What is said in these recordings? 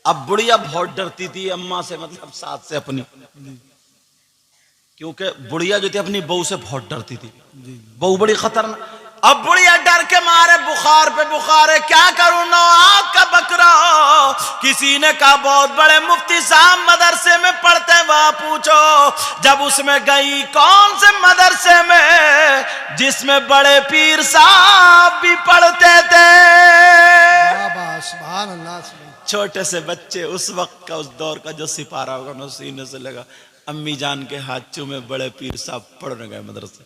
अब बुढ़िया बहुत डरती थी अम्मा से, मतलब सास से अपनी, क्योंकि बुढ़िया जो थी अपनी बहू से बहुत डरती थी, बहू बड़ी खतरनाक। अब बुढ़िया डर के मारे बुखार पे बुखार है, क्या करूं, 9 आंख का बकरा। किसी ने कहा बहुत बड़े मुफ्ती साहब मदरसे में पढ़ते हैं, वहां पूछो। जब उसमें गई, कौन से मदरसे में, जिसमें बड़े पीर साहब भी पढ़ते थे। सुभान अल्लाह। छोटे से बच्चे, उस वक्त का, उस दौर का जो सिपारा होगा ना, सीने से लगा, अम्मी जान के हाथ चूमे, बड़े पीर साहब पढ़ने गए मदरसे।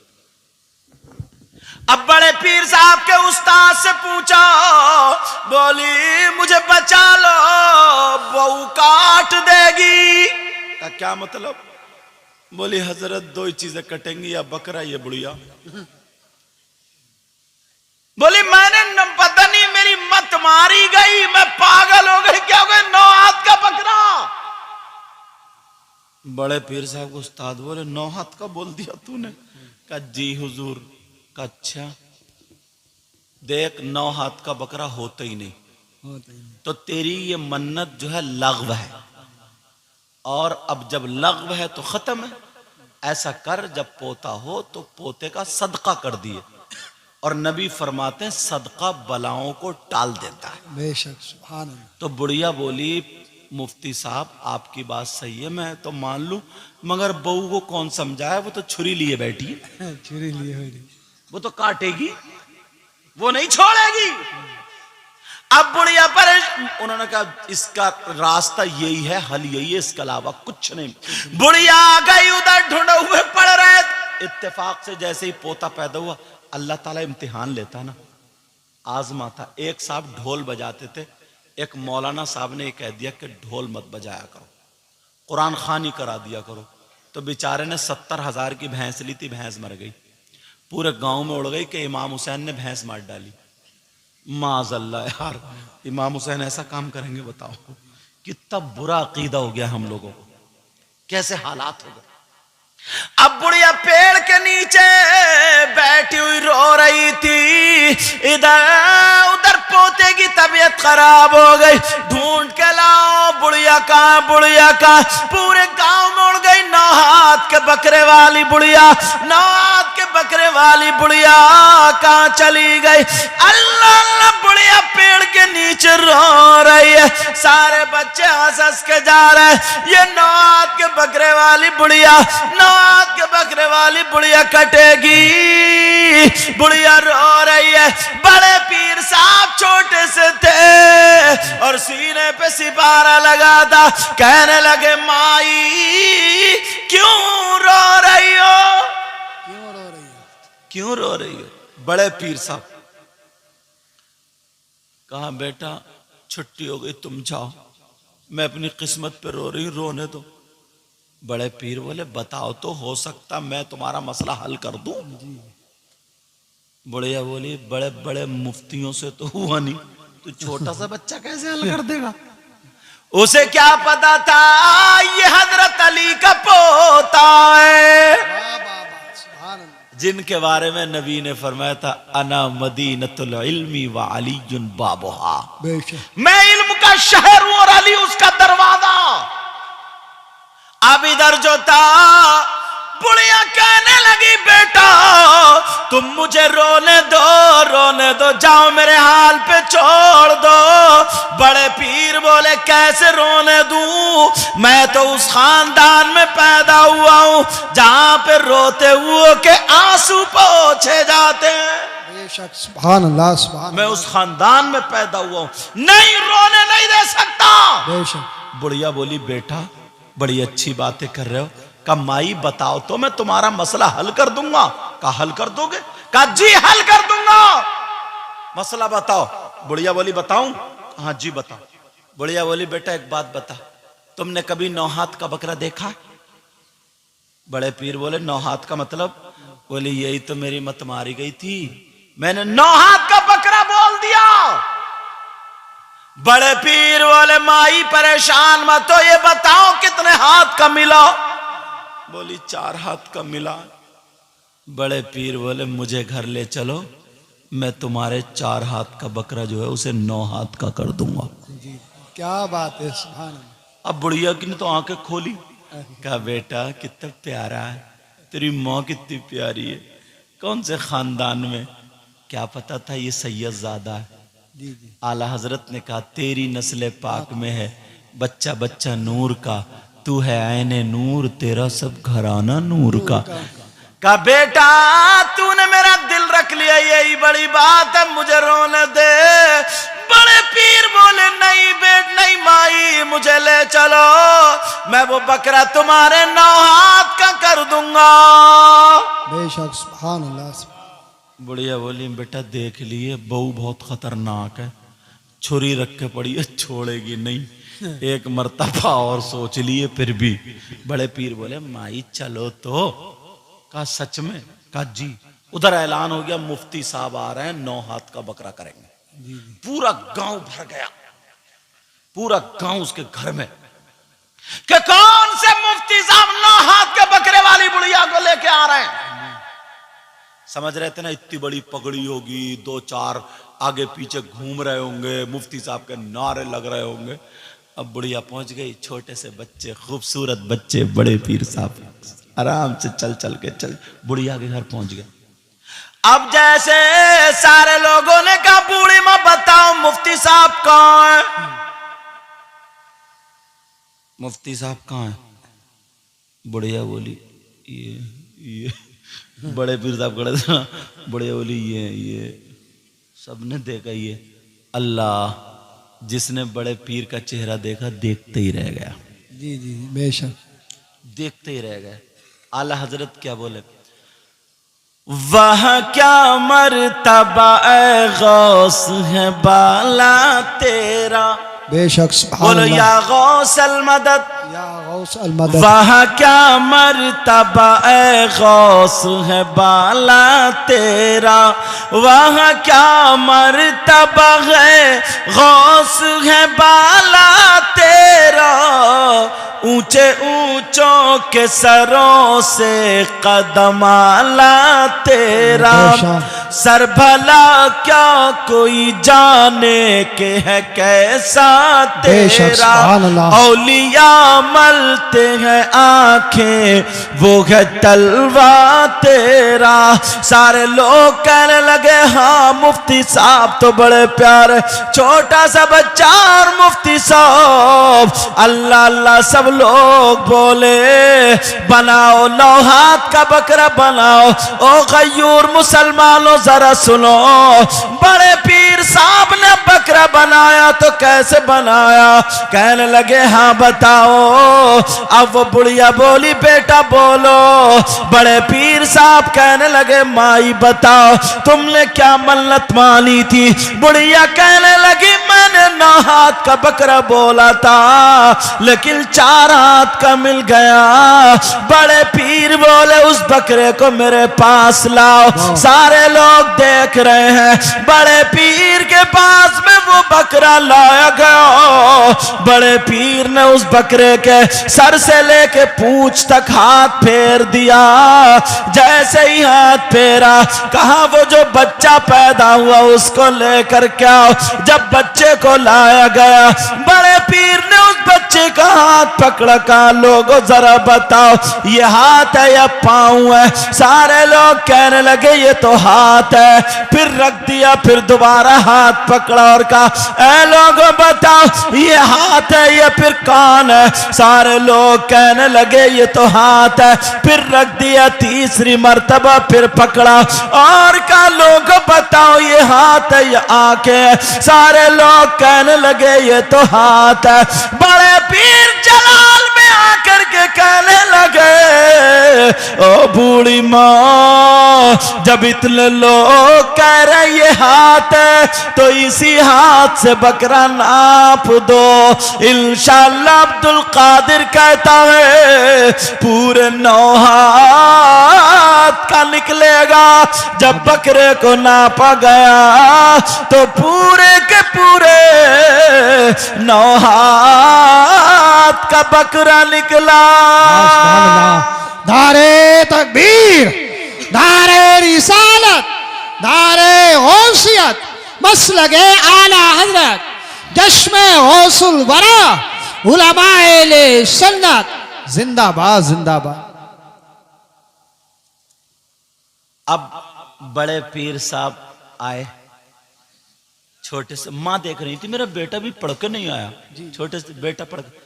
अब बड़े पीर साहब के उस्ताद से पूछा, बोली मुझे बचा लो, बहू काट देगी। का क्या मतलब? बोली हजरत 2 ही चीजें कटेंगी, या बकरा या बुढ़िया। बोली मैंने पता नहीं मेरी मत मारी गई, मैं पागल हो गई, क्या हो गई, 9 हाथ का बकरा। बड़े पीर साहब को उस्ताद बोले 9 हाथ का बोल दिया तूने? कहा जी हुजूर। का अच्छा, देख 9 हाथ का बकरा होता ही नहीं, तो तेरी ये मन्नत जो है लग़्व है, और अब जब लग़्व है तो खत्म है। ऐसा कर, जब पोता हो तो पोते का सदका कर दिए, और नबी फरमाते हैं सदका बलाओं को टाल देता है। बेशक, सुभान अल्लाह। तो बुढ़िया बोली मुफ्ती साहब आपकी बात सही है, मैं तो मान लूं, मगर बहू को कौन समझाए, वो तो छुरी लिए बैठी है। छुरी लिए हुई, वो तो काटेगी, वो नहीं छोड़ेगी। अब बुढ़िया पर, उन्होंने कहा इसका रास्ता यही है, हल यही है, इसके अलावा कुछ नहीं। बुढ़िया आ गई, उधर ढूंढे हुए पड़ रहे। इत्तेफाक से जैसे ही पोता पैदा हुआ, अल्लाह ताला इम्तिहान लेता ना, आजमाता। एक साहब ढोल बजाते थे, एक मौलाना साहब ने कह दिया कि ढोल मत बजाया करो, कुरान खानी करा दिया करो। तो बेचारे ने 70,000 की भैंस ली थी, भैंस मर गई। पूरे गांव में उड़ गई कि इमाम हुसैन ने भैंस मार डाली। माज़अल्लाह यार, इमाम हुसैन ऐसा काम करेंगे? बताओ कितना बुरा अकीदा हो गया हम लोगों को, कैसे हालात हो गए। अब बुढ़िया पेड़ के नीचे बैठी हुई रो रही थी, इधर उधर पोते की तबीयत खराब हो गई। ढूंढ के लाओ, बुढ़िया कहाँ, बुढ़िया कहाँ। पूरे गांव में उड़ गई 9 हाथ के बकरे वाली बुढ़िया। 9 हाथ के बकरे वाली बुढ़िया कहाँ चली गई? अल्लाह अल्लाह, बुढ़िया पेड़ के नीचे रो रही है। सारे बच्चे हंस हंस के जा रहे हैं। ये 9 हाथ के बकरे वाली बुढ़िया, 9 हाथ के बकरे वाली बुढ़िया कटेगी। बुढ़िया रो रही है। बड़े पीर साहब छोटे से थे और सीने पे सिपारा लगा था। कहने लगे माई क्यों रो रही हो, क्यों रो रही हो, क्यों रो रही हो? बड़े पीर साहब कहा बेटा छुट्टी हो गई, तुम जाओ, मैं अपनी किस्मत पे रो रही हूं, रोने दो। बड़े पीर बोले बताओ तो, हो सकता मैं तुम्हारा मसला हल कर दूं। बुढ़िया बोली बड़े बड़े मुफ्तियों से तो हुआ नहीं, तू छोटा सा बच्चा कैसे हल कर देगा? उसे क्या पता था ये हजरत अली का पोता है, जिनके बारे में नबी ने फरमाया था अना मदीनतुल इल्मी व अलीयुन बाबुहा, मैं इल्म का शहर हूं और अली उसका दरवाजा। अब इधर जो था, बुढ़िया कहने लगी बेटा तुम मुझे रोने दो, जाओ मेरे हाल पे छोड़ दो। बड़े पीर बोले कैसे रोने दूं, मैं तो उस खानदान में पैदा हुआ हूं जहां पे रोते हुए के आंसू पोंछे जाते हैं। सुभान अल्लाह, सुभान मैं उस खानदान में पैदा हुआ हूं, नहीं रोने नहीं दे सकता। बुढ़िया बोली बेटा बड़ी अच्छी बातें कर रहे हो। का माई बताओ तो मैं तुम्हारा मसला हल कर दूंगा। का हल कर दोगे? का जी हल कर दूंगा, मसला बताओ। बुढ़िया बोली बताऊं? हाँ जी बताओ। बुढ़िया बोली बेटा एक बात बता, तुमने कभी 9 हाथ का बकरा देखा? बड़े पीर बोले 9 हाथ का मतलब? बोली यही तो मेरी मत मारी गई थी, मैंने 9 हाथ का बकरा बोल दिया। बड़े पीर बोले माई परेशान मत हो, ये बताओ कितने हाथ का मिला? बोली 4 हाथ का मिला। बड़े पीर बोले मुझे घर ले चलो, मैं तुम्हारे 4 हाथ का बकरा जो है उसे 9 हाथ का कर दूंगा। क्या बात है, सुभान अल्लाह। अब बुढ़िया की ने तो आंखें खोली, कहा बेटा कितना प्यारा है, तेरी माँ कितनी प्यारी है, कौन से खानदान में? क्या पता था ये सैयदजादा है। जी जी। आला हजरत ने कहा तेरी नस्ल पाक में है बच्चा बच्चा नूर का, तू है आईने नूर, तेरा सब घराना नूर का। कहा बेटा तूने मेरा दिल रख लिया, यही बड़ी बात है, मुझे रोने दे। बड़े पीर बोले नहीं बेट नहीं माई, मुझे ले चलो, मैं वो बकरा तुम्हारे 9 हाथ का कर दूंगा। बेशक, सुभान अल्लाह। बुढ़िया बोली बेटा देख लिए बहू बहुत खतरनाक है, छुरी रख के पड़ी है, छोड़ेगी नहीं। एक मर्तबा और सोच लिए फिर भी। बड़े पीर बोले माई चलो तो। कहा सच में? कहा जी। उधर ऐलान हो गया मुफ्ती साहब आ रहे हैं, 9 हाथ का बकरा करेंगे। जी जी। पूरा गांव भर गया, पूरा गांव उसके घर में कि कौन से मुफ्ती साहब 9 हाथ के बकरे वाली बुढ़िया को लेके आ रहे हैं। समझ रहे थे ना इतनी बड़ी पगड़ी होगी, 2-4 आगे पीछे घूम रहे होंगे, मुफ्ती साहब के नारे लग रहे होंगे। अब बुढ़िया पहुंच गई, छोटे से बच्चे, खूबसूरत बच्चे, बड़े पीर साहब आराम से चल चल के चल बुढ़िया के घर पहुंच गए। अब जैसे सारे लोगों ने कहा बूढ़ी मां बताओ मुफ्ती साहब कहाँ है? मुफ्ती साहब कहाँ है? बुढ़िया बोली ये बड़े पीर साहब खड़े थे ना, बुढ़िया बोली ये सबने देखा, ये अल्लाह जिसने बड़े पीर का चेहरा देखा देखते ही रह गया। जी जी बेशक, देखते ही रह गए। आला हजरत क्या बोले, वह क्या मर्तबा ए गौस है बाला तेरा। बेशक, सुभान बोलो अल्लाह। या गौस अल मदद, या गौस अल मदद। वह क्या मर्तबा ए गौस है बाला तेरा, वह क्या मर्तबा है गौस है बाला तेरा। ऊंचे ऊंचों के सरों से कदम आला तेरा, सर भला क्या कोई जाने के है कैसा तेरा। औलिया मलते हैं आंखें वो है तलवा तेरा। सारे लोग कहने लगे हाँ मुफ्ती साहब तो बड़े प्यारे, छोटा सा बच्चा और मुफ्ती साहब। अल्लाह अल्लाह सब लोग बोले बनाओ 9 हाथ का बकरा बनाओ। ओ गयूर मुसलमानों जरा सुनो, बड़े पीर साहब ने बकरा बनाया तो कैसे बनाया? कहने लगे हाँ बताओ। अब वो बुढ़िया बोली बेटा बोलो। बड़े पीर साहब कहने लगे माई बताओ तुमने क्या मन्नत मानी थी? बुढ़िया कहने लगी मैंने 9 हाथ का बकरा बोला था लेकिन 4 हाथ का मिल गया। बड़े पीर बोले उस बकरे को मेरे पास लाओ। सारे लोग देख रहे हैं, बड़े पीर के पास में वो बकरा लाया गया। बड़े पीर ने उस बकरे के सर से लेके पूंछ तक हाथ फेर दिया। जैसे ही हाथ फेरा कहा वो जो बच्चा पैदा हुआ उसको लेकर क्या। जब बच्चे को लाया गया बड़े पीर ने उस बच्चे का हाथ पकड़ा, कहा लोगों जरा बताओ ये हाथ है या पांव है? सारे लोग कहने लगे ये तो हाथ है। फिर रख दिया, फिर दोबारा हाथ पकड़ा और कहा ऐ लोगों बताओ ये हाथ है या फिर कान है? सारे लोग कहने लगे ये तो हाथ है। फिर रख दिया, तीसरी मर्तबा फिर पकड़ा और कहा लोगों बताओ ये हाथ है या आंखें है? सारे लोग कहने लगे ये तो हाथ है। बड़े पीर जलाल में आकर के कहने लगे ओ बूढ़ी माँ जब इतने लोग कह रहे ये हाथ है तो इसी हाथ से बकरा नाप दो। इंशाअल्लाह अब्दुल कादिर कहता है पूरे 9 हाथ का निकलेगा। जब बकरे को नापा गया तो पूरे के पूरे 9 हाथ का बकरा निकला। नारे तकबीर, नारे रिसालत, नारे गौसियत, मसलके आला हजरत जश्मे गौसुल वरा उलमाए सुन्नत जिंदाबाद जिंदाबाद। अब बड़े पीर साहब आए, छोटे से माँ देख रही थी मेरा बेटा भी पढ़ के नहीं आया, छोटे से बेटा पढ़ के,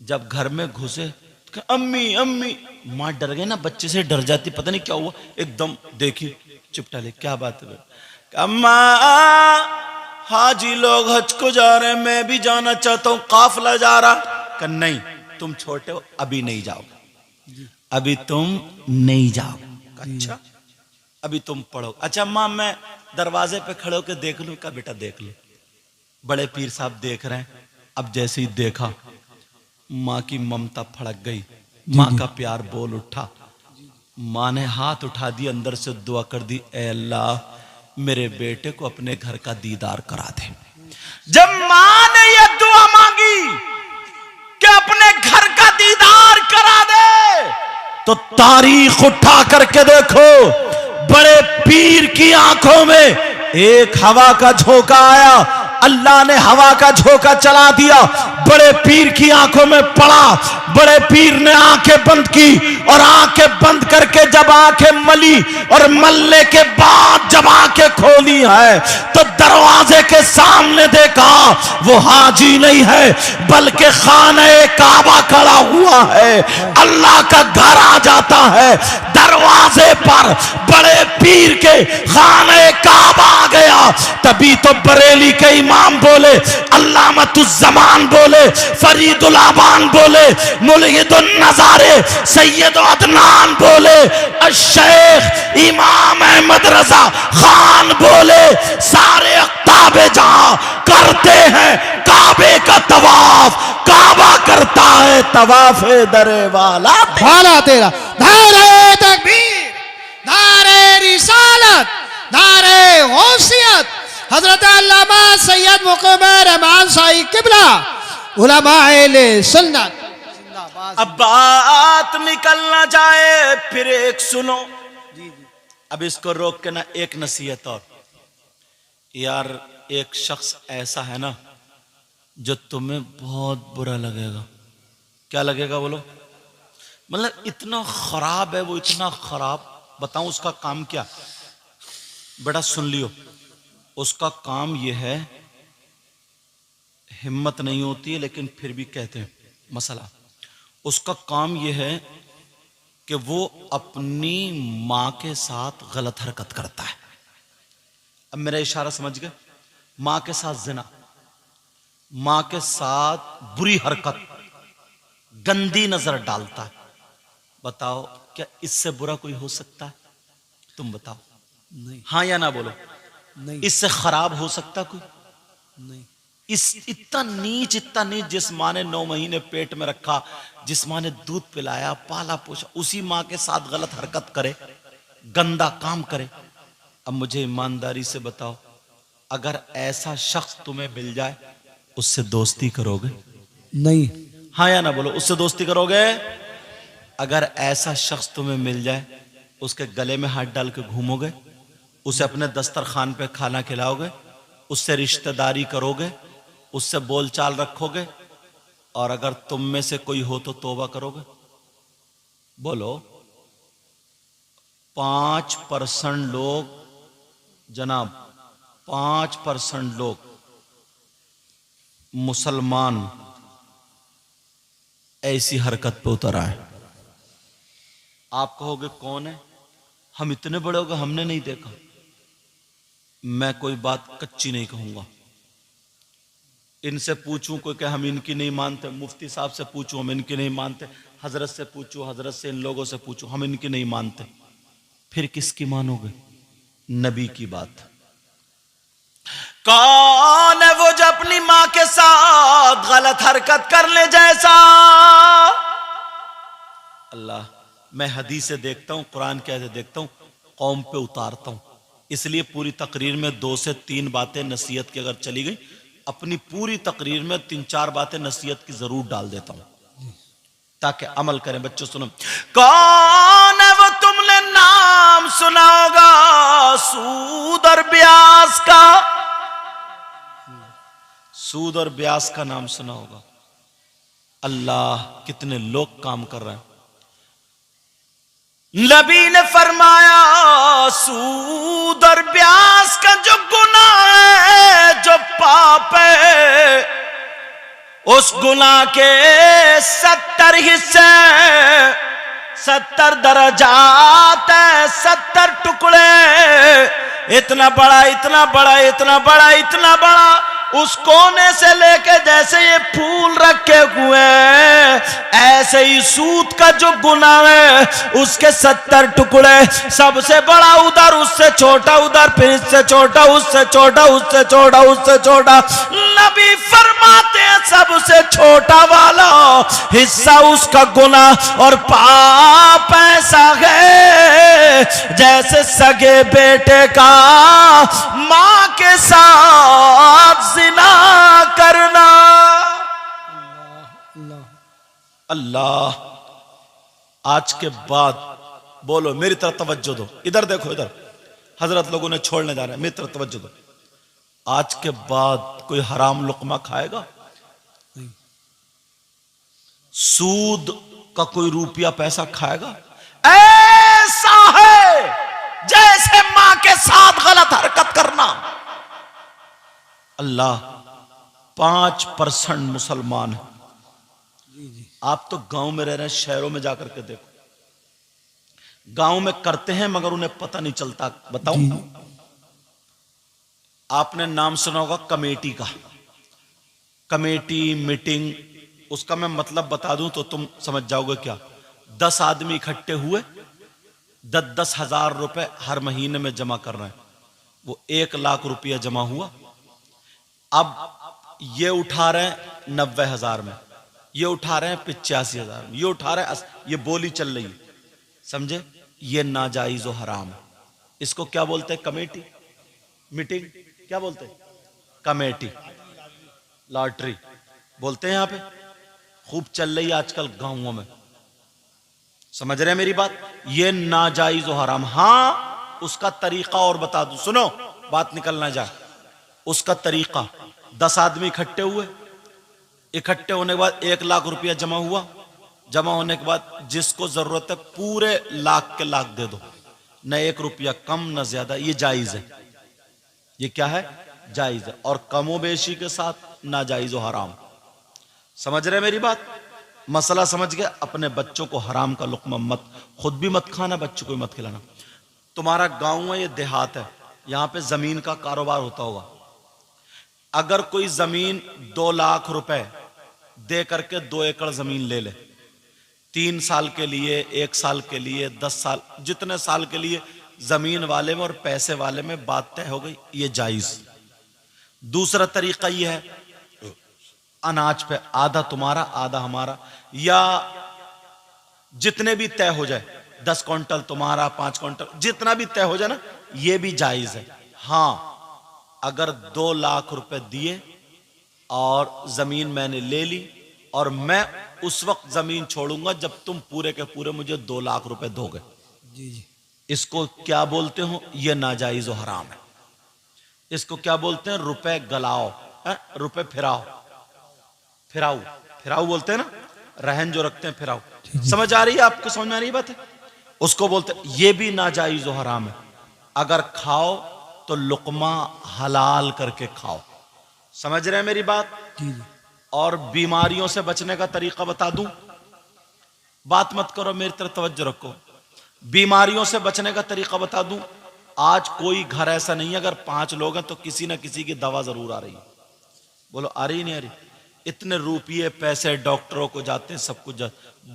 जब घर में घुसे तो अम्मी अम्मी, माँ डर गई ना, बच्चे से डर जाती, पता नहीं क्या हुआ, एकदम देखी चिपटा ले, क्या बात है? अम्मा हाजी लोग हज को जा रहे हैं, मैं भी जाना चाहता हूँ, काफिला जा रहा। कहा नहीं तुम छोटे हो, अभी नहीं जाओगे, अभी तुम नहीं जाओगे। अच्छा अभी तुम पढ़ो। अच्छा माँ मैं दरवाजे पे खड़े होकर देख लूं? का बेटा देख लो। बड़े पीर साहब देख रहे हैं। अब जैसे ही देखा माँ की ममता फड़क गई, माँ का प्यार बोल उठा। माँ ने हाथ उठा दिया, अंदर से दुआ कर दी, ऐ अल्लाह मेरे बेटे को अपने घर का दीदार करा दे। जब माँ ने यह दुआ मांगी कि अपने घर का दीदार करा दे, तो तारीख उठा करके देखो, बड़े पीर की आंखों में एक हवा का झोंका आया, अल्लाह ने हवा का झोंका चला दिया, बड़े पीर की आंखों में पड़ा। बड़े पीर ने आंखें बंद की और आंखें बंद करके जब आंखें मली और मलने के बाद जब आंखें खोली है तो दरवाजे के सामने देखा वो हाजी नहीं है बल्कि खाने काबा खड़ा हुआ है। अल्लाह का घर आ जाता है, दरवाजे पर बड़े पीर के खाने काबा आ गया। तभी तो बरेली के इमाम बोले, अल्लामतुज़्ज़मान बोले, फरीदुल आबान बोले, मुल्हिदुन नज़ारे सैयद अदनान बोले, अश-शेख इमाम अहमद रजा खान बोले, सारे अक्ताबे जहां करते हैं काबे का तवाफ, काबा करता है तवाफे दरे वाला तेरा। नारे तकबीर, नारे रिसालत, नारे गौसियत, हजरत अल्लामा सैयद मुक़बिल रहमान साई किबला उलमाए सुन्नत। अब बात निकल ना जाए फिर एक सुनो। अब इसको रोक के ना एक नसीहत और, यार एक शख्स ऐसा है ना जो तुम्हें बहुत बुरा लगेगा। क्या लगेगा बोलो? मतलब इतना खराब है वो, इतना खराब। बताऊं उसका काम क्या? बड़ा सुन लियो, उसका काम यह है, हिम्मत नहीं होती है लेकिन फिर भी कहते हैं मसला, उसका काम यह है कि वो अपनी मां के साथ गलत हरकत करता है। अब मेरा इशारा समझ गए? मां के साथ जिना, मां के साथ बुरी हरकत, गंदी नजर डालता है। बताओ क्या इससे बुरा कोई हो सकता है? तुम बताओ, नहीं, हाँ या ना बोलो। नहीं, इससे खराब हो सकता कोई? नहीं। इस इतना नीच जिस माँ ने 9 महीने पेट में रखा, जिस माँ ने दूध पिलाया, पाला पोषा, उसी माँ के साथ गलत हरकत करे, गंदा काम करे। अब मुझे ईमानदारी से बताओ, अगर ऐसा शख्स तुम्हें मिल जाए उससे दोस्ती करोगे? नहीं। हाँ या ना बोलो, उससे दोस्ती करोगे? अगर ऐसा शख्स तुम्हें मिल जाए, उसके गले में हाथ डाल के घूमोगे, उसे अपने दस्तरखान पे खाना खिलाओगे, उससे रिश्तेदारी करोगे, उससे बोलचाल रखोगे, और अगर तुम में से कोई हो तो तौबा करोगे? बोलो। 5% लोग जनाब, 5% लोग मुसलमान ऐसी हरकत पे उतर आए। आप कहोगे कौन है? हम इतने बड़े हो गए हमने नहीं देखा। मैं कोई बात कच्ची नहीं कहूंगा। इनसे पूछूं कोई कि हम इनकी नहीं मानते, मुफ्ती साहब से पूछूं हम इनकी नहीं मानते, हजरत से पूछूं, हजरत से इन लोगों से पूछूं हम इनकी नहीं मानते, फिर किसकी मानोगे? नबी की बात। कौन है वो जो अपनी मां के साथ गलत हरकत कर ले जैसा? अल्लाह, मैं हदीसें देखता हूं, कुरान के आयतें देखता हूं, कौम पे उतारता हूं। इसलिए पूरी तकरीर में 2 से 3 बातें नसीहत की अगर चली गई, अपनी पूरी तकरीर में 3-4 बातें नसीहत की जरूर डाल देता हूं ताकि अमल करें। बच्चों सुनो, कौन है वो तुमने नाम सुना होगा सूद और ब्याज का? सूद और ब्याज का नाम सुना होगा। अल्लाह, कितने लोग काम कर रहे हैं। नबी ने फरमाया सूद और ब्याज का जो गुनाह है, जो पाप है, उस गुनाह के 70 हिस्से, 70 दर्जात है, 70 टुकड़े। इतना बड़ा, इतना बड़ा, इतना बड़ा, इतना बड़ा, उस कोने से लेके जैसे ये फूल रखे हुए हैं, ऐसे ही सूद का जो गुनाह है उसके 70 टुकड़े। सबसे बड़ा उधर, उससे छोटा उधर, फिर इससे छोटा, उससे छोटा, उससे छोटा, उससे छोटा। नबी फरमाते हैं सबसे छोटा वाला हिस्सा उसका गुनाह और पाप ऐसा है जैसे सगे बेटे का मां के साथ जिना करना। अल्लाह, आज के बाद बोलो, मेरी तरफ तवज्जो दो, इधर देखो, इधर हजरत लोगों ने छोड़ने जा रहे हैं, मेरी तरफ तवज्जो दो। आज के बाद कोई हराम लुकमा खाएगा? नहीं। सूद का कोई रुपया पैसा खाएगा? ऐसा है जैसे मां के साथ गलत हरकत करना। अल्लाह, 5% मुसलमान है। जी जी। आप तो गांव में रह रहे हैं, शहरों में जाकर के देखो, गांव में करते हैं मगर उन्हें पता नहीं चलता। बताओ, आपने नाम सुना होगा कमेटी का, कमेटी मीटिंग, उसका मैं मतलब बता दूं तो तुम समझ जाओगे क्या। 10 आदमी इकट्ठे हुए, 10-10 हजार रुपए हर महीने में जमा कर रहे हैं, वो 1 लाख रुपया जमा हुआ। अब ये उठा रहे हैं 90,000 में, ये उठा रहे हैं 85,000 में, ये उठा रहे हैं, ये बोली चल रही है, समझे? ये नाजायज और हराम है। इसको क्या बोलते हैं? कमेटी, मीटिंग, क्या बोलते हैं? कमेटी, लॉटरी बोलते हैं। यहां पे खूब चल रही है आजकल गांवों में, समझ रहे हैं मेरी बात? ये नाजायज और हराम। हां, उसका तरीका और बता दूं, सुनो, बात निकल ना जाए। उसका तरीका, 10 आदमी इकट्ठे हुए, इकट्ठे होने के बाद 1 लाख रुपया जमा हुआ। जमा होने के बाद जिसको जरूरत है पूरे लाख के लाख दे दो, न 1 रुपया कम न ज्यादा। ये जायज है, ये क्या है? जायज है। और कमो बेशी के साथ नाजायज और हराम। समझ रहे मेरी बात? मसला समझ गए? अपने बच्चों को हराम का लुक्मा मत, खुद भी मत खाना, बच्चों को भी मत खिलाना। तुम्हारा गांव है, ये देहात है, यहां पे जमीन का कारोबार होता होगा। अगर कोई जमीन 2 लाख रुपए दे करके 2 एकड़ जमीन ले ले, 3 साल के लिए, 1 साल के लिए, 10 साल, जितने साल के लिए, जमीन वाले में और पैसे वाले में बात तय हो गई, ये जायज। दूसरा तरीका ये है, अनाज पे आधा तुम्हारा आधा हमारा, या जितने भी तय हो जाए, 10 क्विंटल तुम्हारा, 5 क्विंटल, जितना भी तय हो जाए ना, ये भी जायज है। हां, अगर 2 लाख रुपए दिए और जमीन मैंने ले ली और मैं उस वक्त जमीन छोड़ूंगा जब तुम पूरे के पूरे मुझे 2 लाख रुपए दोगे। जी जी। इसको क्या बोलते हो? ये नाजायज और हराम है। इसको क्या बोलते हैं? रुपए गलाओ, रुपए फिराओ, फिराऊ, फिराऊ बोलते हैं ना, रहन जो रखते हैं, फिराऊ। समझ आ रही है आपको? समझ में आ रही बात है? उसको बोलते हैं, ये भी नाजायज और हराम है। अगर खाओ तो लुकमा हलाल करके खाओ। समझ रहे हैं मेरी बात? जी जी। और बीमारियों से बचने का तरीका बता दूं, बात मत करो, मेरी तरफ तवज्जो रखो। बीमारियों से बचने का तरीका बता दूं। आज कोई घर ऐसा नहीं है, अगर 5 लोग हैं तो किसी ना किसी की दवा जरूर आ रही है। बोलो, आ रही नहीं आ रही? इतने रुपये पैसे डॉक्टरों को जाते हैं, सब कुछ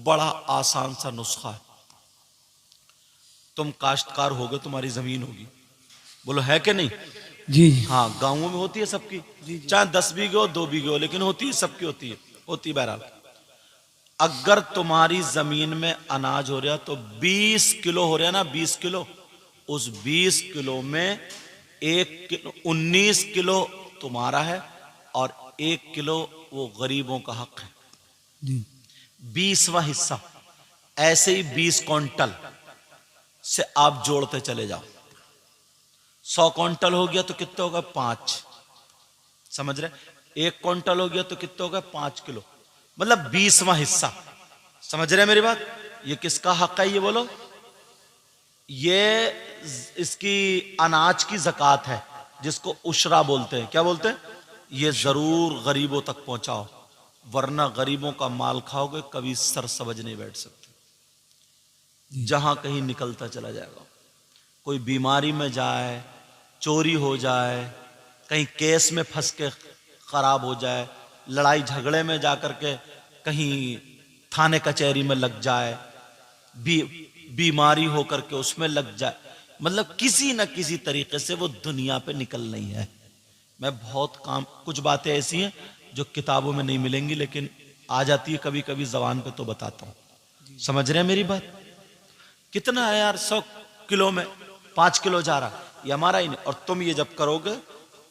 बड़ा आसान सा नुस्खा है। तुम काश्तकार होगे, तुम्हारी जमीन होगी, बोलो है कि नहीं? जी जी। हाँ, गांवों में होती है सबकी, चाहे 10 बीघे हो, 2 बीघे हो, लेकिन होती है, सबकी होती है बहरहाल। अगर तुम्हारी जमीन में अनाज हो रहा तो 20 किलो हो रहा ना, 20 किलो, उस 20 किलो में 1 किलो, 19 किलो तुम्हारा है और 1 किलो वो गरीबों का हक है। जी। 20वां हिस्सा, ऐसे ही 20 क्विंटल से आप जोड़ते चले जाओ। 100 क्विंटल हो गया तो कितने होगा? 5। समझ रहे? 1 क्विंटल हो गया तो कितने हो गए 5 किलो, मतलब 20वां हिस्सा। समझ रहे हैं मेरी बात? ये किसका हक है ये बोलो? ये इसकी अनाज की ज़कात है, जिसको उशरा बोलते हैं। क्या बोलते हैं? ये जरूर गरीबों तक पहुंचाओ, वरना गरीबों का माल खाओगे कभी सर समझ नहीं बैठ सकते। जहां कहीं निकलता चला जाएगा, कोई बीमारी में जाए, चोरी हो जाए, कहीं केस में फंस के खराब हो जाए, लड़ाई झगड़े में जाकर के कहीं थाने कचहरी में लग जाए, बीमारी होकर के उसमें लग जाए, मतलब किसी न किसी तरीके से वो दुनिया पे निकल नहीं है। मैं बहुत काम, कुछ बातें ऐसी हैं जो किताबों में नहीं मिलेंगी, लेकिन आ जाती है कभी कभी जबान पे, तो बताता हूं। समझ रहे हैं मेरी बात? कितना है यार, 100 किलो में 5 किलो जा रहा है, ये हमारा ही नहीं। और तुम ये जब करोगे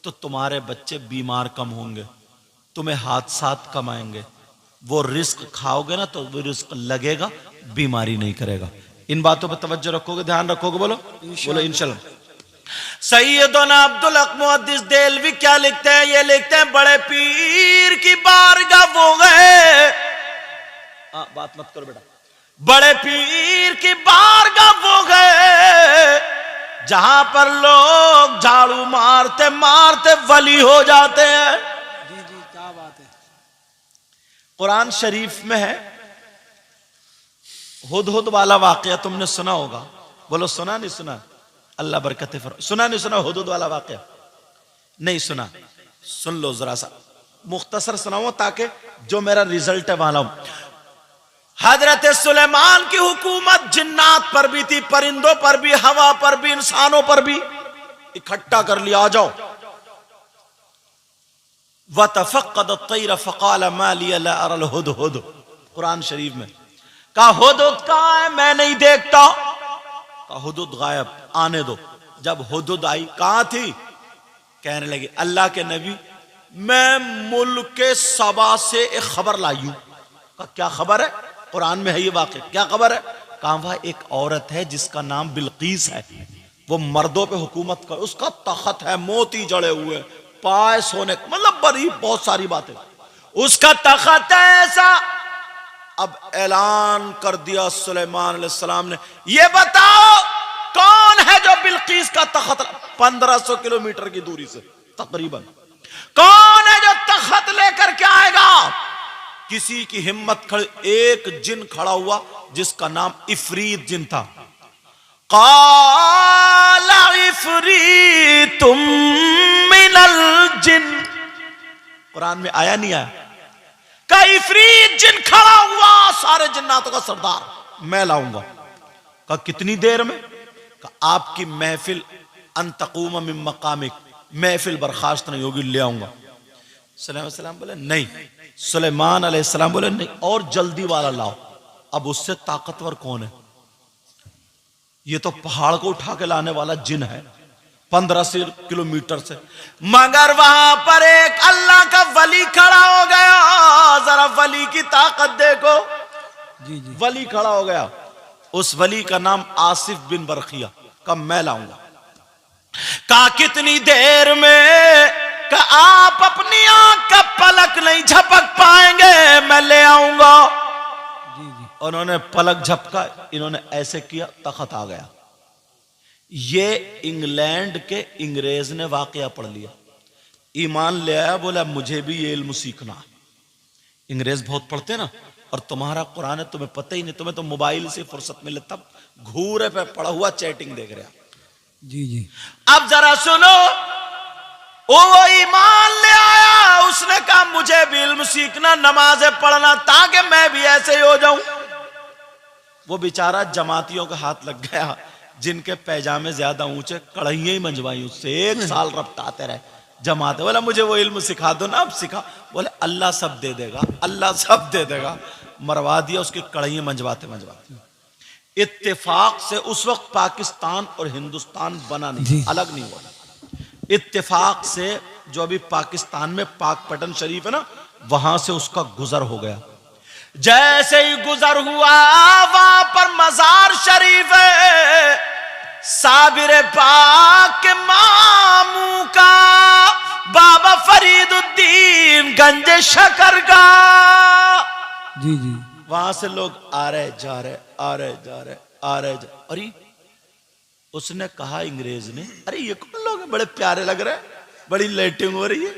तो तुम्हारे बच्चे बीमार कम होंगे, तुम्हें हादसात कम आएंगे। वो रिस्क खाओगे ना तो वो रिस्क लगेगा, बीमारी नहीं करेगा। इन बातों पर तवज्जो रखोगे, ध्यान रखोगे? बोलो बोलो इंशाल्लाह। सैयदना अब्दुल हक मुहद्दिस देलवी क्या लिखते हैं? ये लिखते हैं, बड़े पीर की बारगाह वो गए, बात मत करो बेटा, बड़े पीर की बारगाह वो गए जहां पर लोग झाड़ू मारते मारते वली हो जाते हैं। जी जी, क्या बात है। कुरान शरीफ में है, हुदहुद वाला वाकया तुमने सुना होगा। बोलो सुना नहीं सुना? अल्लाह बरकत फरमाए। सुना नहीं सुना हुदहुद वाला वाकया? नहीं सुना? सुन लो जरा सा, मुख्तसर सुनाऊं ताकि जो मेरा रिजल्ट है वाला हूं। हजरत सुलेमान की हुकूमत जिन्नात पर भी थी, परिंदों पर भी, हवा पर भी, इंसानों पर भी। इकट्ठा कर लिया, आ जाओ। वतफक्कद तैर फकाल मा लिया ला अरल हुदहुद, कुरान शरीफ में कहा हुदहुद कहां है, मैं नहीं देखता। कहा हुदहुद गायब, आने दो। जब हुदहुद आई, कहां थी? कहने लगी, अल्लाह के नबी, मैं मुल्क सबा से एक खबर लाई हूं। कहा क्या खबर है? कुरान में है ये वाक़या, क्या खबर है? कहा वह एक औरत है जिसका नाम बिल्कीस है, वो मर्दों पे हुकूमत कर, उसका तख्त है, मोती जड़े हुए, पाए सोने, मतलब बड़ी बहुत सारी बातें, उसका तख्त है ऐसा। अब ऐलान कर दिया सुलेमान अलैहिस्सलाम ने, ये बताओ कौन है जो बिल्कीस का तख्त, 1500 किलोमीटर की दूरी से तकरीबन, कौन है जो तख्त लेकर के आएगा? किसी की हिम्मत खड़ी, एक जिन खड़ा हुआ जिसका नाम इफरीत जिन था। काला इफरीतुम मिनल जिन, कुरान में आया नहीं आया? का इफरीत जिन खड़ा हुआ, सारे जिन्नातों का सरदार, मैं लाऊंगा। का कितनी देर में? का आपकी महफिल अंतकूम मिन मकामिक, महफिल बर्खास्त नहीं होगी, ले आऊंगा। सलेमान बोले नहीं, सुलेमान अलैहिस्सलाम बोले नहीं, और जल्दी वाला लाओ। अब उससे ताकतवर कौन है? ये तो पहाड़ को उठा के लाने वाला जिन है, 1500 किलोमीटर से। मगर वहां पर एक अल्लाह का वली खड़ा हो गया, जरा वली की ताकत देखो। जी जी, वली खड़ा हो गया, उस वली का नाम आसिफ बिन बरखिया। कब मैं लाऊंगा? कहा कितनी देर में? का आप अपनी आंख का पलक नहीं झपक पाएंगे, मैं ले आऊंगा। जी जी, उन्होंने पलक झपका, इन्होंने ऐसे किया, तख्त आ गया। ये इंग्लैंड के अंग्रेज ने वाकया पढ़ लिया, ईमान ले आया, बोला मुझे भी ये इल्म सीखना है। अंग्रेज बहुत पढ़ते ना, और तुम्हारा कुरान है तुम्हें पता ही नहीं, तुम्हें तो मोबाइल से फुर्सत मिले तब घूरे पे पड़ा हुआ चैटिंग देख रहे। जी जी, अब जरा सुनो, वो ईमान ले आया, उसने कहा मुझे भी इल्म सीखना, नमाजें पढ़ना, ताकि मैं भी ऐसे ही हो जाऊं। वो बेचारा जमातियों के हाथ लग गया, जिनके पैजामे ज्यादा ऊंचे, कढ़ाइयां ही मंजवाई उससे, 1 साल रपटाते रहे। जमाते बोला मुझे वो इल्म सिखा दो ना, अब सिखा। बोले अल्लाह सब दे देगा, अल्लाह सब दे देगा। मरवा दिया, उसकी कढ़ाइयां मंजवाते मंजवाते। इत्तेफाक से उस वक्त पाकिस्तान और हिंदुस्तान बना नहीं, अलग नहीं हुआ। इत्तेफाक से जो अभी पाकिस्तान में पाकपटन शरीफ है ना, वहां से उसका गुजर हो गया। जैसे ही गुजर हुआ, वहां पर मजार शरीफ है, साबिर पाक के मामू का बाबा फरीदुद्दीन गंज शकर का। जी जी वहां से लोग आ रहे जा रहे, आ रहे जा रहे, आ रहे जा, अरे उसने कहा अंग्रेज ने, अरे ये कौन लोग हैं, बड़े प्यारे लग रहे हैं, बड़ी लाइटिंग हो रही है।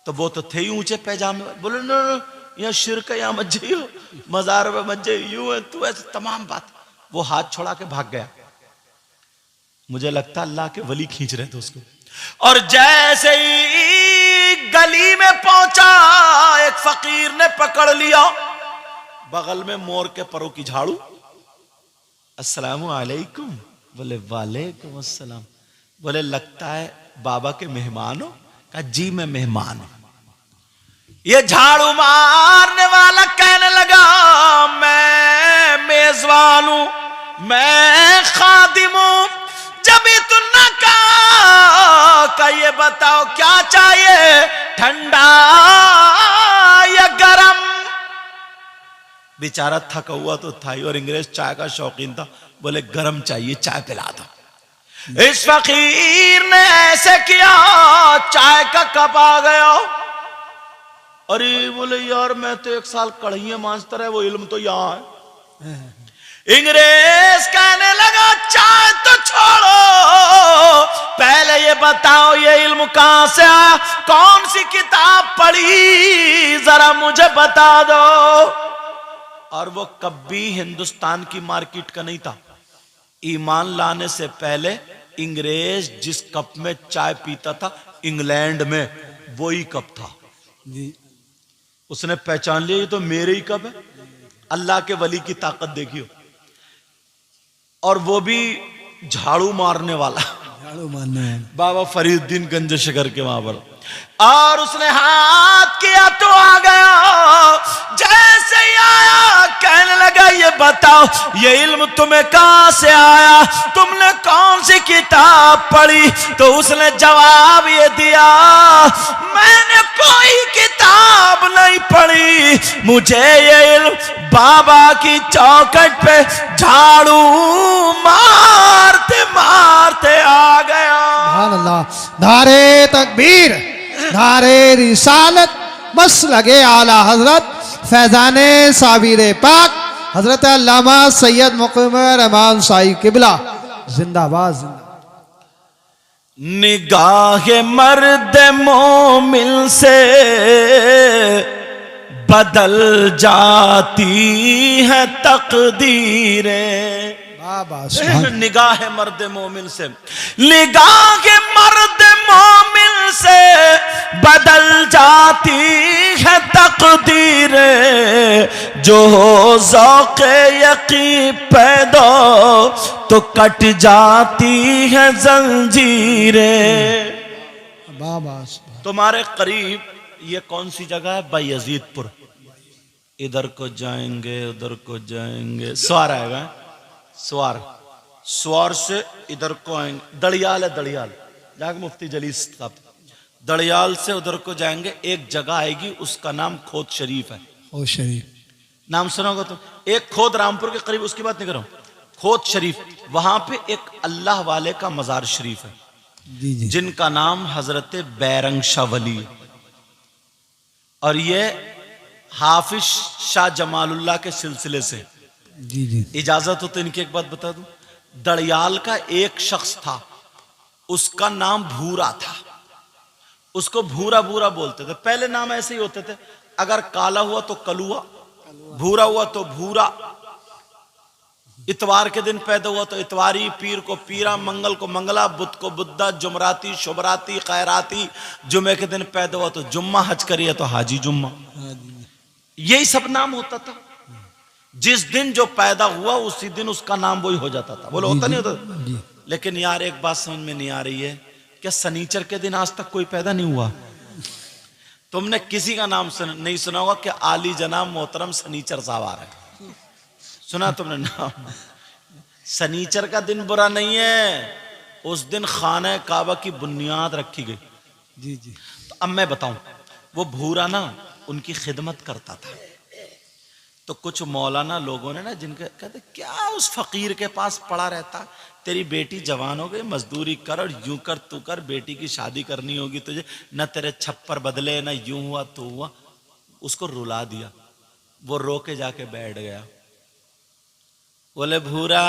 तो वो तो थे ही ऊंचे पैजामे, बोले नो नो यहाँ शिरक है, यहाँ मत जाइयो, मजार में मत जाइयो, यूं है तू, ऐसे तमाम बात। वो हाथ छोड़ा के भाग गया। मुझे लगता अल्लाह के वली खींच रहे थे उसको। और जैसे ही गली में पहुंचा, एक फकीर ने पकड़ लिया, बगल में मोर के परों की झाड़ू, अस्सलामु अलैकुम। बोले वालेकुम अस्सलाम। बोले लगता है बाबा के मेहमान हो? कहा जी मैं मेहमान हूं। ये झाड़ू मारने वाला कहने लगा मैं मेजबान हूं, मैं खादिम हूं। जब इतना का ये बताओ क्या चाहिए, ठंडा या गरम? बेचारा थका हुआ तो था ही, और अंग्रेज चाय का शौकीन था। बोले गरम चाहिए, चाय पिला दो। इस फकीर ने ऐसे किया, चाय का कप आ गया। अरे बोले यार मैं तो 1 साल कढ़ैया मांझता रहा, वो इल्म तो यहाँ है। अंग्रेज कहने लगा चाय तो छोड़ो, पहले ये बताओ ये इल्म कहां से आया, कौन सी किताब पढ़ी, जरा मुझे बता दो। और वो कभी हिंदुस्तान की मार्केट का नहीं था। ईमान लाने से पहले अंग्रेज जिस कप में चाय पीता था इंग्लैंड में, वही कप था। जी उसने पहचान लिया ये तो मेरे ही कप है। अल्लाह के वली की ताकत देखियो। और वो भी झाड़ू मारने वाला, झाड़ू मारने वाला। बाबा फरीदुद्दीन गंज शकर के वहां पर। और उसने हाथ किया तो आ गया। जैसे ही आया कहने लगा ये बताओ ये इल्म तुम्हें कहां से आया, तुमने कौन सी किताब पढ़ी? तो उसने जवाब ये दिया मैंने कोई किताब नहीं पढ़ी, मुझे ये इल्म बाबा की चौखट पे झाड़ू मारते मारते आ गया। सुभान अल्लाह। धारे तकबीर, धारे रिसालत, मसलगे आला हजरत फैजाने साबिर पाक हजरत अल्लामा सैयद मुक़ीम रहमान साई किबला जिंदाबाद जिंदाबाद। निगाह मर्द मोमिन से बदल जाती है तकदीरें। निगाह मर्द मोमिन से, निगाह मर्द मोमिन से बदल जाती है तकदीरें, जो हो ज़ौक़े यक़ीन पैदा तो कट जाती है जंजीरें। तुम्हारे करीब ये कौन सी जगह है? बायजीदपुर। इधर को जाएंगे उधर को जाएंगे, स्वार आएगा, स्वार, स्वार से इधर को आएंगे, दड़ियाल है, दड़ियाल जाके मुफ्ती जलीस साहब, दड़ियाल से उधर को जाएंगे, एक जगह आएगी उसका नाम खोद शरीफ है। खोद शरीफ नाम सुना होगा तो, एक खोद रामपुर के करीब, उसकी बात नहीं कर रहा हूं, खोद शरीफ, वहां पे एक अल्लाह वाले का मजार शरीफ है। जी जी। जिनका नाम हजरत बैरंग शाह वली है। और ये हाफिज शाह जमालुल्लाह के सिलसिले से। जी जी। इजाजत हो तो इनकी एक बात बता दूं, दड़ियाल का एक शख्स था, उसका नाम भूरा था, उसको भूरा भूरा बोलते थे। पहले नाम ऐसे ही होते थे, अगर काला हुआ तो कलुआ, भूरा हुआ तो भूरा, इतवार के दिन पैदा हुआ तो इतवारी, पीर को पीरा, मंगल को मंगला, बुध को बुद्धा, जुमराती शुभराती खैराती, जुमे के दिन पैदा हुआ तो जुम्मा, हज करिए तो हाजी जुम्मा। यही सब नाम होता था। जिस दिन जो पैदा हुआ उसी दिन उसका नाम वही हो जाता था। बोलो होता नहीं होता? लेकिन यार एक बात समझ में नहीं आ रही है, क्या सनीचर के दिन आज तक कोई पैदा नहीं हुआ? तुमने किसी का नाम नहीं सुना होगा कि आली जनाब मोहतरम सनीचर साहब आ रहे हैं, सुना तुमने नाम? सनीचर का दिन बुरा नहीं है, उस दिन खाना काबा की बुनियाद रखी गई। जी जी। तो अब मैं बताऊं, वो भूरा ना उनकी खिदमत करता था। तो कुछ मौलाना लोगों ने ना, जिनके कहते क्या उस फकीर के पास पड़ा रहता, तेरी बेटी जवान हो गई, मजदूरी कर और यूं कर तू कर, बेटी की शादी करनी होगी तुझे, न तेरे छप्पर बदले, न यूं हुआ तू हुआ। उसको रुला दिया। वो रो के जाके बैठ गया। बोले भूरा,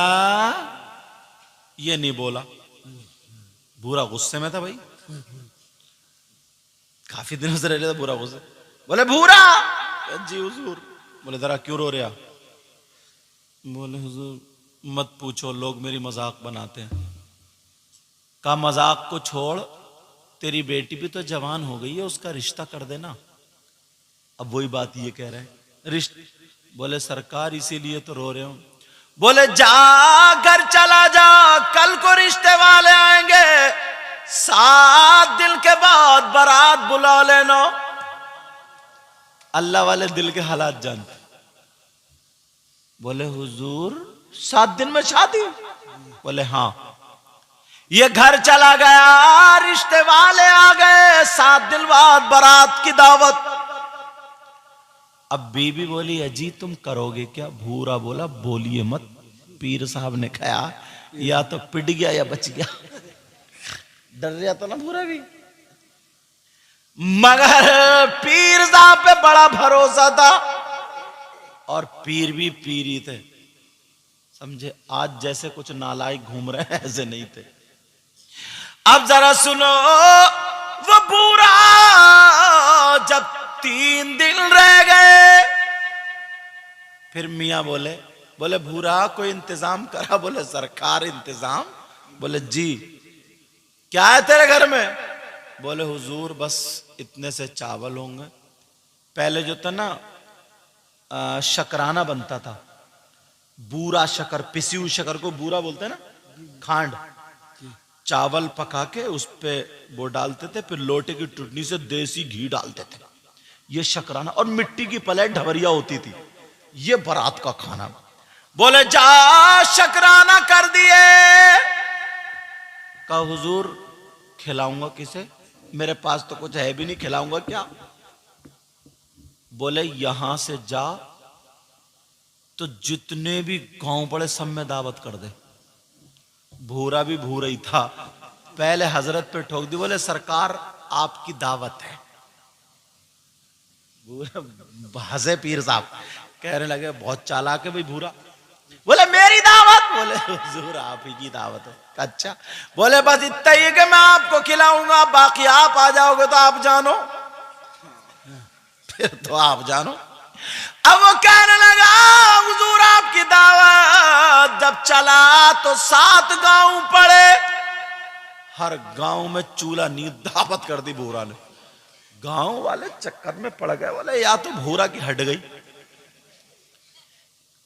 ये नहीं बोला। भूरा गुस्से में था भाई, काफी दिनों से रह रहा था भूरा गुस्से। बोले भूरा, जी हुजूर। बोले जरा क्यों रो रहा? बोले हुजूर मत पूछो, लोग मेरी मजाक बनाते हैं। कहा मजाक को छोड़, तेरी बेटी भी तो जवान हो गई है, उसका रिश्ता कर देना। अब वही बात ये कह रहे हैं, रिश्ता। बोले सरकार इसीलिए तो रो रहे हो। बोले जा घर चला जा, कल को रिश्ते वाले आएंगे, 7 दिन के बाद बारात बुला लेना। अल्लाह वाले दिल के हालात जानते। बोले हुजूर 7 दिन में शादी? बोले हाँ। ये घर चला गया, रिश्ते वाले आ गए, 7 दिन बाद बारात की दावत। अब बीबी बोली अजी तुम करोगे क्या? भूरा बोला बोलिए मत। पीर साहब ने कहा या तो पिट गया या बच गया। डर रहा तो ना भूरा भी, मगर पीर साहब पे बड़ा भरोसा था, और पीर भी पीर ही थे, समझे। आज जैसे कुछ नालायक घूम रहे हैं ऐसे नहीं थे। अब जरा सुनो, वो बूढ़ा जब 3 दिन रह गए, फिर मियां बोले भूरा कोई इंतजाम करा? बोले सरकार इंतजाम? बोले जी क्या है तेरे घर में? बोले हुजूर बस इतने से चावल होंगे। पहले जो था ना शकराना बनता था, बूरा शक्कर, पिसी हुई शक्कर को बूरा बोलते हैं ना, खांड। चावल पका के उस पे वो डालते थे, फिर लोटे की टुटनी से देसी घी डालते थे, ये शकराना। और मिट्टी की प्लेट ढबरिया होती थी, ये बारात का खाना। बोले जा शकराना कर दिए। कहा हुजूर खिलाऊंगा किसे? मेरे पास तो कुछ है भी नहीं, खिलाऊंगा क्या? बोले यहां से जा तो जितने भी गांव पड़े सब में दावत कर दे। भूरा भी भूरा ही था, पहले हजरत पे ठोक दी। बोले सरकार आपकी दावत है। हंसे पीर साहब, कहने लगे बहुत चालाक है भाई भूरा। बोले मेरी दावत? बोले हुजूर आप ही की दावत है। अच्छा। बोले बस इतना ही कि मैं आपको खिलाऊंगा, बाकी आप आ जाओगे तो आप जानो। फिर तो आप जानो। अब वो कहने लगा हुजूर आपकी दावत। जब चला तो 7 गांव पड़े, हर गांव में चूल्हा नींद दावत कर दी भूरा ने। गांव वाले चक्कर में पड़ गए। बोले या तो भूरा की हट गई,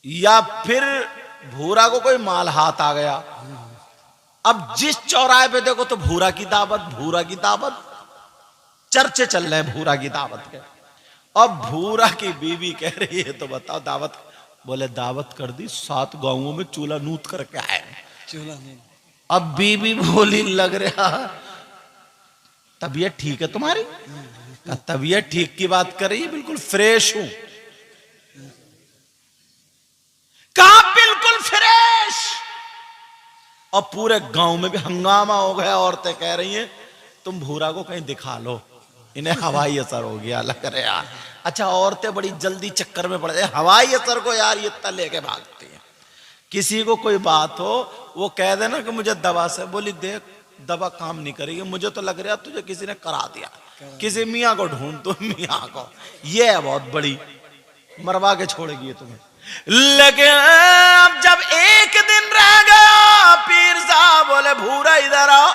या फिर भूरा को कोई माल हाथ आ गया। अब जिस चौराहे पे देखो तो भूरा की दावत, भूरा की दावत, चर्चे चल रहे हैं भूरा की दावत के। अब भूरा की बीवी कह रही है तो बताओ दावत? बोले दावत कर दी, 7 गांवों में चूल्हा नूत करके आए। चूल्हा नहीं। अब बीवी बोली लग रहा तबीयत ठीक है तुम्हारी? तबीयत ठीक की बात कर रही है, बिल्कुल फ्रेश हूं। कहा बिल्कुल फ्रेश। और पूरे गांव में भी हंगामा हो गया। औरतें कह रही हैं तुम भूरा को कहीं दिखा लो, इन्हें हवाई असर हो गया। लग रहे यार। अच्छा औरतें बड़ी जल्दी चक्कर में पड़ जाए, हवाई असर को यार ये इतना लेके भागती हैं। किसी को कोई बात हो वो कह देना कि मुझे दवा से, बोली देख दवा काम नहीं करेगी, मुझे तो लग रहा तुझे किसी ने करा दिया, किसी मियाँ को ढूंढ, तो मियाँ को। ये है बहुत बड़ी, मरवा के छोड़ेगी ये तुम्हें। लेकिन अब जब 1 दिन रह गया, पीर साहब बोले भूरा इधर आओ,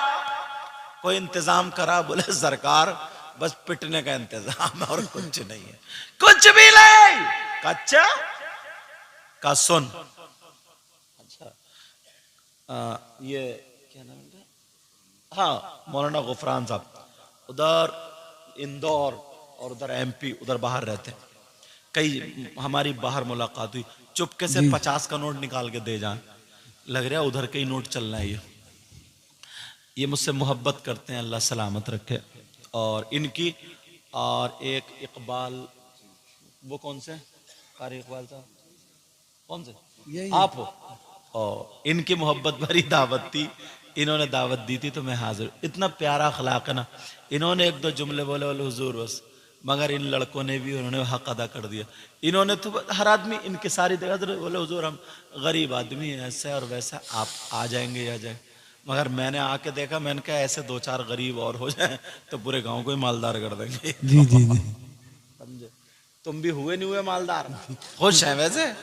कोई इंतजाम करा? बोले सरकार बस पिटने का इंतजाम है और कुछ नहीं है, कुछ भी नहीं। कच्चा का सुन। अच्छा ये क्या नाम है? हाँ मौलाना गुफरान साहब उधर इंदौर और उधर MP, उधर बाहर रहते हैं। कई हमारी बाहर मुलाकात हुई, चुपके से 50 का नोट निकाल के दे जाए। लग रहा है उधर कई नोट चलना है। ये मुझसे मोहब्बत करते हैं, अल्लाह सलामत रखे। और इनकी और एक इकबाल, वो कौन से कारी इकबाल साहब कौन से? यही आप हो? ओ, इनकी मोहब्बत भरी दावत थी, इन्होंने दावत दी थी तो मैं हाजिर। इतना प्यारा अखलाक है ना। इन्होंने एक दो जुमले बोले बोले हुजूर बस, मगर इन लड़कों ने भी उन्होंने हक अदा कर दिया। इन्होंने तो हर आदमी इनके सारी जगह बोले हुजूर हम गरीब आदमी हैं, ऐसा और वैसा, आप आ जाएंगे आ जाए। मगर मैंने आके देखा, मैंने कहा ऐसे दो चार गरीब और हो जाए तो पूरे गांव को ही मालदार कर देंगे। जी जी जी समझे? तुम भी हुए नहीं हुए मालदार? खुश हैं वैसे,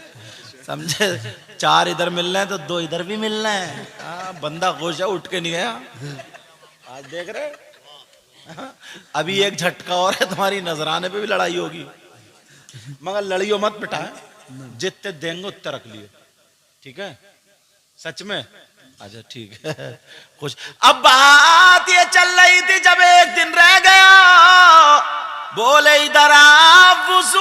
समझे? चार इधर मिल रहे हैं तो दो इधर भी मिल रहे हैं। बंदा खुश है, उठ के नहीं गया। आज देख रहे, अभी एक झटका और है, तुम्हारी नजराने पे भी लड़ाई होगी। मगर लड़ियो मत बेटा, जितने देंगे उतने रख लिए, ठीक है? सच में? अच्छा ठीक है, खुश। अब बात ये चल रही थी, जब एक दिन रह गया, बोले इधर आप वुजू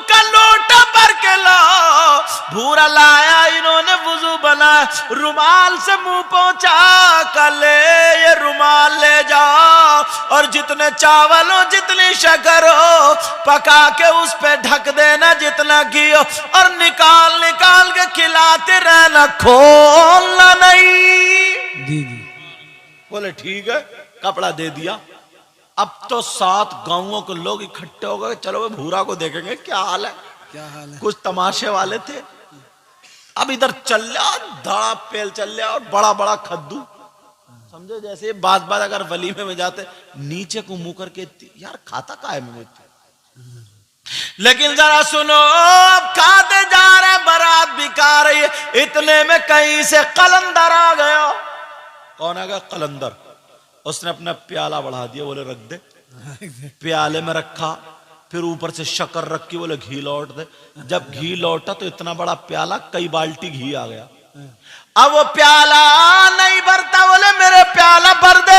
का लोटा भर के लाओ। भूरा लाया, इन्होंने वुजू बनाया, रुमाल से मुंह पहुंचा कर ले, ये रुमाल ले जाओ और जितने चावल हो जितनी शक्कर हो पका के उस पे ढक देना, जितना घी हो, और निकाल निकाल के खिलाते रहना, खोलना नहीं। जी जी बोले ठीक है, कपड़ा दे दिया। अब तो 7 गांवों के लोग इकट्ठे हो गए, चलो वे भूरा को देखेंगे क्या हाल है। क्या हाल है? कुछ तमाशे वाले थे। अब इधर चल रहा धड़ा पेल चल रहा और बड़ा बड़ा खद्दू, समझो जैसे बात बात अगर वलीमे में जाते नीचे को मुंह करके, यार खाता का है मैं। लेकिन जरा सुनो, अब खाते जा रहे, बारात बिका रही है, इतने में कहीं से कलंदर आ गया। कौन आ गया? कलंदर। उसने अपना प्याला बढ़ा दिया, बोले रख दे। प्याले में रखा, फिर ऊपर से शक्कर रखी, बोले घी लौट दे। जब घी लौटा तो इतना बड़ा प्याला, कई बाल्टी घी आ गया। अब वो प्याला नहीं भरता, बोले मेरे प्याला भर दे।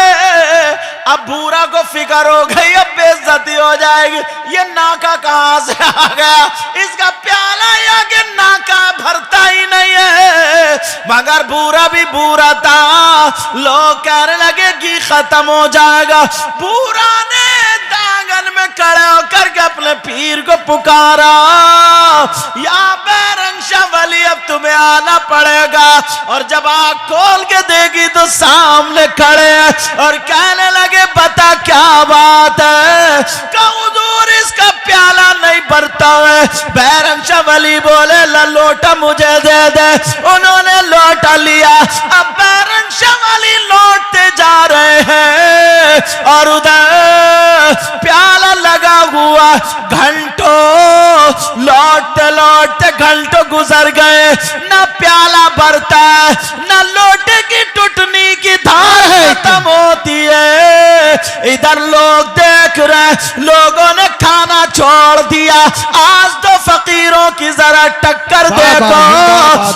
अब भूरा को फिक्र हो गई, अब बेइज्जती हो जाएगी, ये नाका कहां से आ गया, इसका प्याला या के नाका भरता ही नहीं है। मगर भूरा भी भूरा था, लोग कहने लगे कि खत्म हो जाएगा। भूरा ने दांगन में खड़े होकर के अपने पीर को पुकारा, या बैरंग शाह वली अब तुम्हें आना पड़ेगा। और जब आँख खोल के देखी तो सामने खड़े हैं और कहने लगे बता क्या बात है। कहूं दूर इसका प्याला नहीं भरता है। बैरंग शाह वली बोले लोटा मुझे दे दे। उन्होंने लोटा लिया। अब बैरंग शाह वली लौटते जा रहे हैं और उधर प्याला लगा हुआ, घंटों लौटते लौटते घंटों गुजर गए, न प्याला भरता है, न लोटे की टूटनी की धार खत्म होती है। इधर लोग देख रहे, लोगों ने खाना छोड़ दिया। आज तो फकीरों की जरा टक्कर देखो,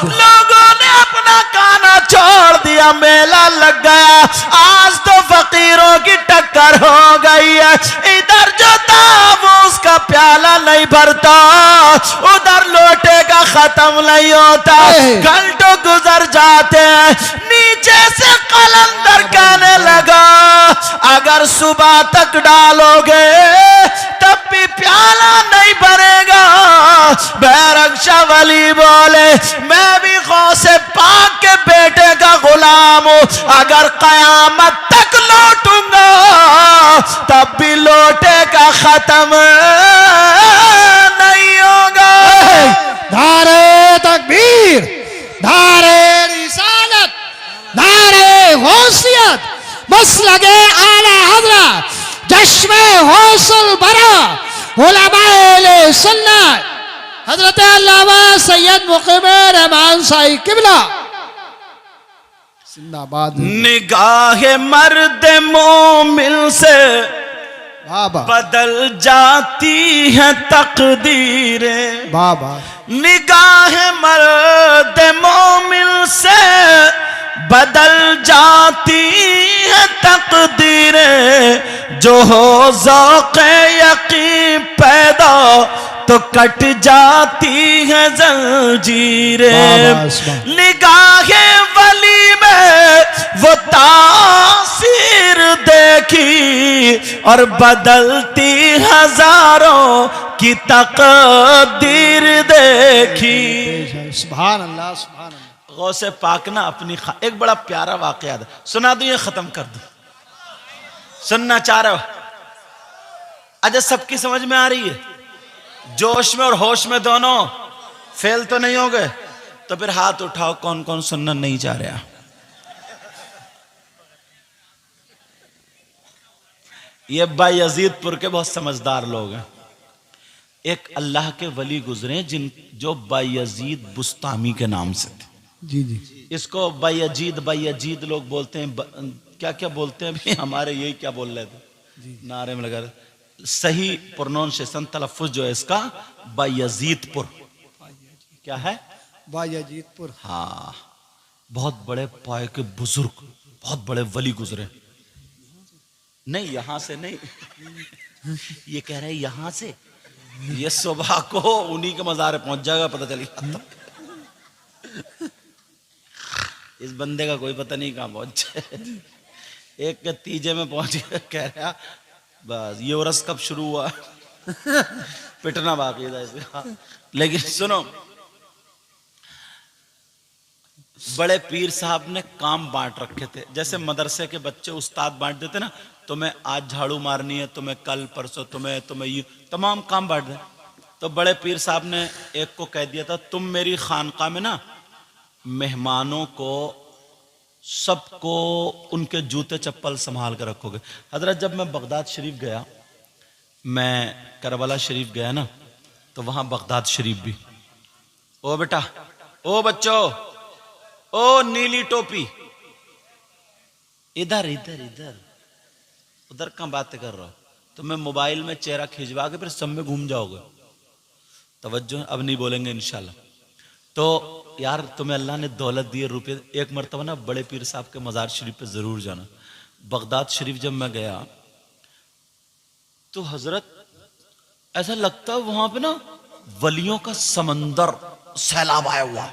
लोगों ने अपना खाना छोड़ दिया, मेला लग गया। आज तो फकीरों की टक्कर हो गई है। इधर जो था वो उसका प्याला नहीं भरता, उधर लोटे का खत्म नहीं होता। घंटों गुजर जाते हैं। नीचे से कलंदर कहने लगा अगर सुबह तक डालोगे तब भी प्याला नहीं भरेगा। बैरंग शाह वली बोले मैं भी गौसे पाक के बेटे का गुलाम हूं, अगर कयामत तक लौटूंगा तब भी लोटे का खत्म नहीं होगा। नारे तकबीर, नारे रिसालत, नारे गौसियत, मसलके आला हज़रत, जश्मे हौसल बरा, उलमाए सुन्नत, हजरत अल्लामा सैयद मुक़ीम रहमान साई किबला जिंदाबाद। निगाह मर्द मोमिन से बाबा बदल जाती है तकदीरें। बाबा निगाह मर्द मोमिन से बदल जाती है तकदीरें। जो हो ज़ौक़े यकीन पैदा तो कट जाती है जंजीरें। निगाहे वली में वो तासीर देखी और बदलती हजारों की तकदीर दे सुभान अल्लाह सुभान अल्लाह। गौसे पाक ना एक बड़ा प्यारा वाकया है, सुना दूं या खत्म कर दूं? सुनना चाह रहे हो? अच्छा, सबकी समझ में आ रही है? जोश में और होश में दोनों फेल तो नहीं हो गए? तो फिर हाथ उठाओ कौन कौन सुनना नहीं चाह रहा। ये बायजीदपुर के बहुत समझदार लोग हैं। एक अल्लाह के वली गुजरे जो बायजीद बुस्तामी के नाम से थे। जी जी इसको बायजीद लोग बोलते हैं, क्या क्या बोलते हैं भी, हमारे यही क्या बोल रहे थे, नारे में लगा रहे। सही प्रोनाउंसिएशन तलफ्फुज जो है इसका बायजीदपुर। क्या है? बायजीदपुर। हाँ, बहुत बड़े पाए के बुजुर्ग, बहुत बड़े वली गुजरे। नहीं यहां से नहीं, ये कह रहे हैं यहां से, ये सुबह को उन्हीं के मज़ारे पहुंच जाएगा, पता चलेगा। इस बंदे का कोई पता नहीं कहां पहुंच जाए। एक के तीजे में पहुंच गया, कह रहा बस ये उरस कब शुरू हुआ, पिटना बाकी था इसका। लेकिन सुनो, बड़े पीर साहब ने काम बांट रखे थे, जैसे मदरसे के बच्चे उस्ताद बांट देते ना, तुम्हें आज झाड़ू मारनी है, तुम्हें कल परसों तुम्हें ये तमाम काम बांट दे। तो बड़े पीर साहब ने एक को कह दिया था, तुम मेरी खानका में ना मेहमानों को सबको उनके जूते चप्पल संभाल कर रखोगे। हजरत जब मैं बगदाद शरीफ गया, मैं करबला शरीफ गया ना, तो वहां बगदाद शरीफ भी, ओ बेटा, ओ बच्चों, ओ नीली टोपी, इधर इधर इधर उधर कहां बातें कर रहा हो? तो मैं मोबाइल में चेहरा खिंचवा के फिर सब में घूम जाओगे। तवज्जो, अब नहीं बोलेंगे इंशाल्लाह। तो यार तुम्हें अल्लाह ने दौलत दी है, रुपये, एक मरतबा ना बड़े पीर साहब के मज़ार शरीफ पे ज़रूर जाना। बगदाद शरीफ जब मैं गया तो हजरत ऐसा लगता वहां पे ना वलियों का समंदर सैलाब आया हुआ,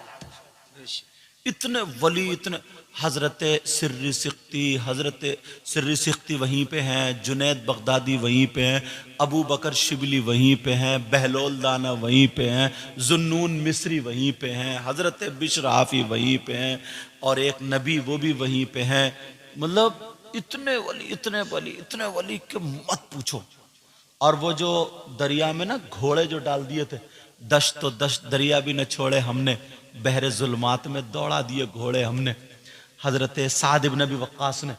इतने वली, इतने हजरत सिर्री सिख्ती वहीं पे हैं, जुनैद बगदादी वहीं पे हैं, अबू बकर शिबली वहीं पे हैं, बहलोल दाना वहीं पे हैं, जुन्नून मिस्री वहीं पे हैं, हजरत बिश्र हाफी वहीं पे हैं, और एक नबी वो भी वहीं पे हैं। मतलब इतने वली के मत पूछो। और वो जो दरिया में ना घोड़े जो डाल दिए थे, दश्त तो दश्त, दरिया भी न छोड़े हमने, बहरे जुल्मात में दौड़ा दिए घोड़े हमने। हजरत साद इब्न नबी वक्कास ने